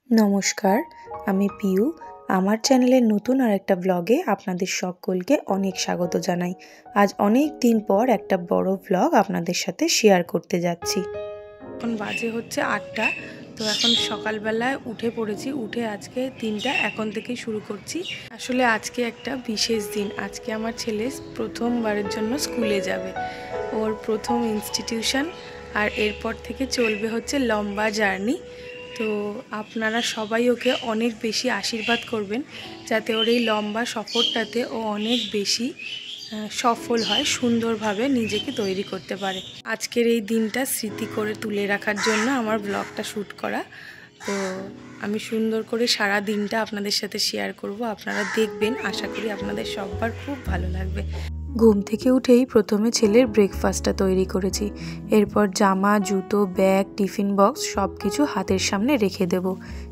নমস্কার, আমি পিউ। আমার চ্যানেলের নতুন আরেকটা ব্লগে আপনাদের সকলকে অনেক স্বাগত জানাই। আজ অনেক দিন পর একটা বড় ব্লগ আপনাদের সাথে শেয়ার করতে যাচ্ছি। এখন বাজে হচ্ছে 8টা। তো এখন সকালবেলায় উঠে পড়েছি। উঠে আজকে দিনটা এখন থেকেই শুরু করছি। আসলে আজকে একটা বিশেষ দিন। আজকে আমার ছেলে প্রথমবারের জন্য স্কুলে যাবে। ওর প্রথম ইনস্টিটিউশন, আর এরপর থেকে চলবে হচ্ছে লম্বা জার্নি। তো আপনারা সবাই ওকে অনেক বেশি আশীর্বাদ করবেন, যাতে ওর এই লম্বা সফরটাতে ও অনেক বেশি সফল হয়, সুন্দরভাবে নিজেকে তৈরি করতে পারে। আজকের এই দিনটা স্মৃতি করে তুলে রাখার জন্য আমার ব্লগটা শ্যুট করা। তো আমি সুন্দর করে সারা দিনটা আপনাদের সাথে শেয়ার করব, আপনারা দেখবেন। আশা করি আপনাদের সবার খুব ভালো লাগবে। ঘুম থেকে উঠেই প্রথমে ছেলের ব্রেকফাস্টটা তৈরি করেছি। এরপর জামা, জুতো, ব্যাগ, টিফিন বক্স সব কিছু হাতের সামনে রেখে দেব।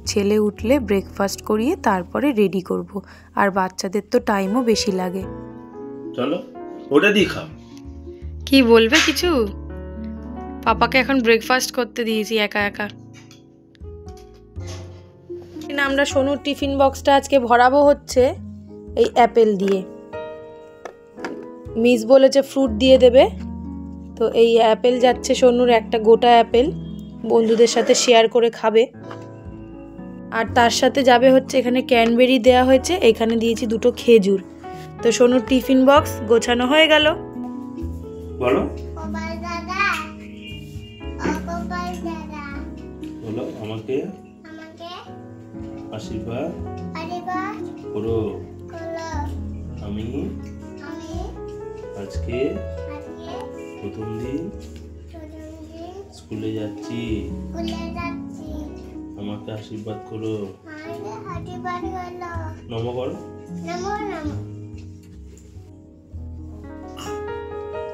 ছেলে উঠলে ব্রেকফাস্ট করিয়ে তারপরে রেডি করব। আর বাচ্চাদের তো টাইমও বেশি লাগে। চলো ওটা দিয়ে খাও। কি বলবে কিছু? পাপাকে এখন ব্রেকফাস্ট করতে দিয়েছি একা একা। আমরা সোনুর টিফিন বক্সটা আজকে ভরাবো হচ্ছে এই অ্যাপেল দিয়ে। মিস বলেছে ফ্রুট দিয়ে দেবে, তো এই অ্যাপেল যাচ্ছে সোনুর, একটা গোটা অ্যাপেল বন্ধুদের সাথে শেয়ার করে খাবে। আর তার সাথে যাবে হচ্ছে এখানে ক্যানবেরি দেওয়া হয়েছে, এখানে দিয়েছি দুটো খেজুর। তো সোনুর টিফিন বক্স গোছানো হয়ে গেল। বলো বলো আমাকে আশীর্বাদ করো। আমি আজকে প্রথম দিন স্কুলে যাচ্ছি, আমাকে আশীর্বাদ করো। নমো করো।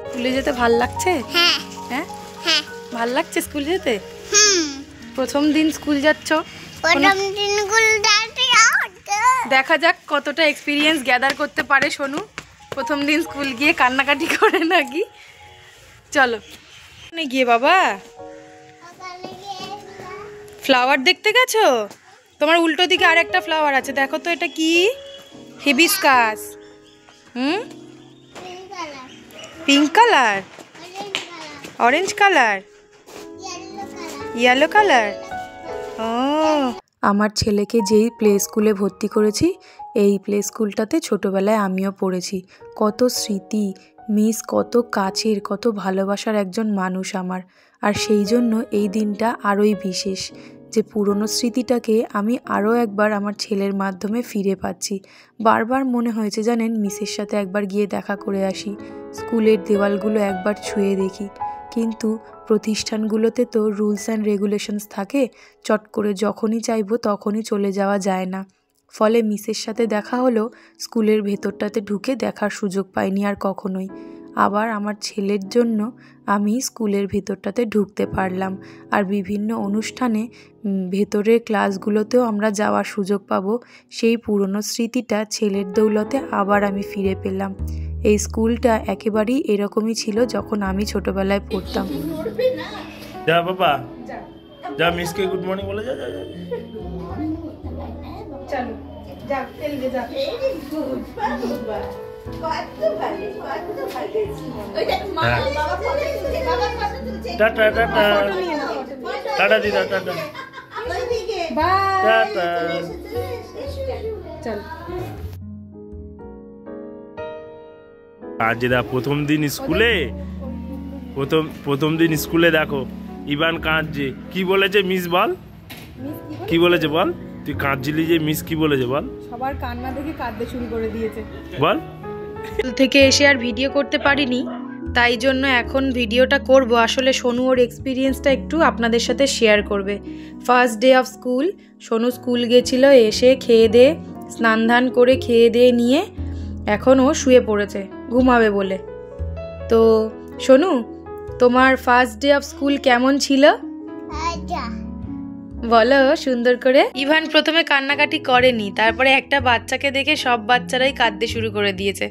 স্কুলে যেতে ভাল লাগছে? হ্যাঁ, ভাল লাগছে স্কুল যেতে? প্রথম দিন স্কুল যাচ্ছ, দেখা যাক কতটা এক্সপিরিয়েন্স গ্যাদার করতে পারে সোনু। প্রথম দিন স্কুল গিয়ে কান্নাকাটি করে নাকি। চলো গিয়ে বাবা ফ্লাওয়ার দেখতে গেছো? তোমার উল্টো দিকে আর একটা ফ্লাওয়ার আছে, দেখো তো এটা কি? Hibiscus. Pink colour, orange colour, yellow colour. ও, আমার ছেলেকে যেই প্লে স্কুলে ভর্তি করেছি, এই প্লে স্কুলটাতে ছোটোবেলায় আমিও পড়েছি। কত স্মৃতি, মিস কত কাছের, কত ভালোবাসার একজন মানুষ আমার। আর সেই জন্য এই দিনটা আরোই বিশেষ, যে পুরনো স্মৃতিটাকে আমি আরও একবার আমার ছেলের মাধ্যমে ফিরে পাচ্ছি। বারবার মনে হয়েছে জানেন, মিসের সাথে একবার গিয়ে দেখা করে আসি, স্কুলের দেওয়ালগুলো একবার ছুঁয়ে দেখি। কিন্তু প্রতিষ্ঠানগুলোতে তো রুলস অ্যান্ড রেগুলেশনস থাকে, চট করে যখনই চাইবো তখনই চলে যাওয়া যায় না। ফলে মিসের সাথে দেখা হলো, স্কুলের ভেতরটাতে ঢুকে দেখার সুযোগ পাইনি আর কখনোই। আবার আমার ছেলের জন্য আমি স্কুলের ভেতরটাতে ঢুকতে পারলাম। আর বিভিন্ন অনুষ্ঠানে ভেতরের ক্লাসগুলোতেও আমরা যাওয়ার সুযোগ পাবো। সেই পুরনো স্মৃতিটা ছেলের দৌলতে আবার আমি ফিরে পেলাম। এই স্কুলটা একেবারেই এরকমই ছিল যখন আমি ছোটবেলায় পড়তাম। যা বাবা যা, মিসকে গুড মর্নিং বলে যা। চলো যা, খেলবে যা। টাটা টাটা টাটা দিদা, টাটা টাটা। চল আজ দা প্রথম দিন স্কুলে, প্রথম দিন স্কুলে দেখো ইভান কাঁদছে। কি বলেছে মিস বল? কি বলেছে বল? তুই কাঁদছিলি যে, মিস কি বলেছে বল? সবার কান্না দেখে কাঁদতে শুরু করে দিয়েছে। বল। স্কুল থেকে এসে আর ভিডিও করতে পারিনি, তাই জন্য এখন ভিডিওটা করব। আসলে সোনু ওর এক্সপিরিয়েন্সটা একটু আপনাদের সাথে শেয়ার করবে। First day of school, Sonu school গেছিল, এসে খেয়ে দিয়ে স্নান ধান করে খেয়ে দিয়ে নিয়ে এখন ও শুয়ে পড়েছে ঘুমাবে বলে। তো সোনু, তোমার ফার্স্ট ডে অফ স্কুল কেমন ছিল বলো সুন্দর করে। ইভান প্রথমে কান্নাকাটি করেনি, তারপরে একটা বাচ্চাকে দেখে সব বাচ্চারাই কাঁদতে শুরু করে দিয়েছে।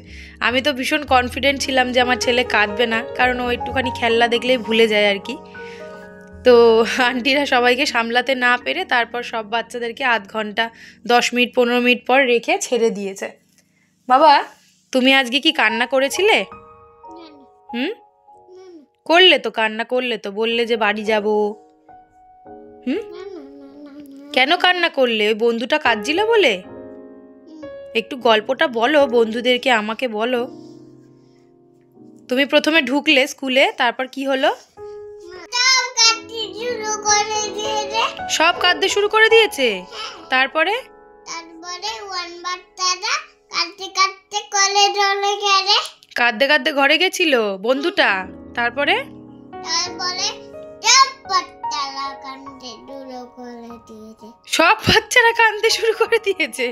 আমি তো ভীষণ কনফিডেন্ট ছিলাম যে আমার ছেলে কাঁদবে না, কারণ ও একটুখানি খেলনা দেখলেই ভুলে যায় আর কি। তো আন্টিরা সবাইকে সামলাতে না পেরে তারপর সব বাচ্চাদেরকে আধ ঘন্টা 10 মিনিট 15 মিনিট পর রেখে ছেড়ে দিয়েছে। বাবা তুমি আজকে কি কান্না করেছিলে? করলে তো, কান্না করলে তো, বললে যে বাড়ি যাব। কেন কান্না করলে? ওই বন্ধুটা কাঁদছিল বলে? একটু গল্পটা বলো বন্ধুদেরকে, আমাকে বলো। তুমি প্রথমে ঢুকলে স্কুলে, তারপর কি হলো? সব কাঁদতে শুরু করে দিয়েছে। তারপরে কাঁদতে কাঁদতে ঘরে গেছিল বন্ধুটা। তারপরে সব বাচ্চারা কাঁদতে শুরু করে দিয়েছে।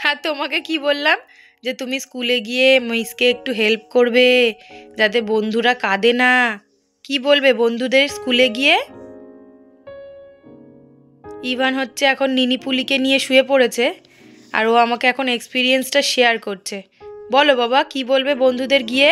আর তোমাকে কি বললাম যে তুমি স্কুলে গিয়ে মিসকে একটু হেল্প করবে যাতে বন্ধুরা কাঁদে না। কি বলবে বন্ধুদের স্কুলে গিয়ে? ইভান হচ্ছে এখন নিনিপুলিকে নিয়ে শুয়ে পড়েছে আর ও আমাকে এখন এক্সপিরিয়েন্সটা শেয়ার করছে। বলো বাবা কি বলবে বন্ধুদের গিয়ে?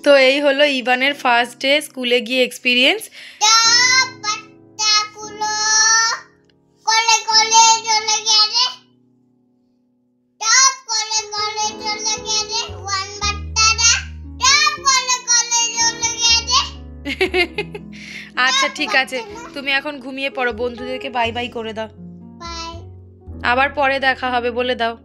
তো এই হলো ইভানের ফার্স্ট ডে স্কুলে গিয়ে এক্সপিরিয়েন্স। আচ্ছা ঠিক আছে, তুমি এখন ঘুমিয়ে পড়ো, বন্ধুদেরকে বাই বাই করে দাও। আবার পরে দেখা হবে বলে দাও।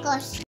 Got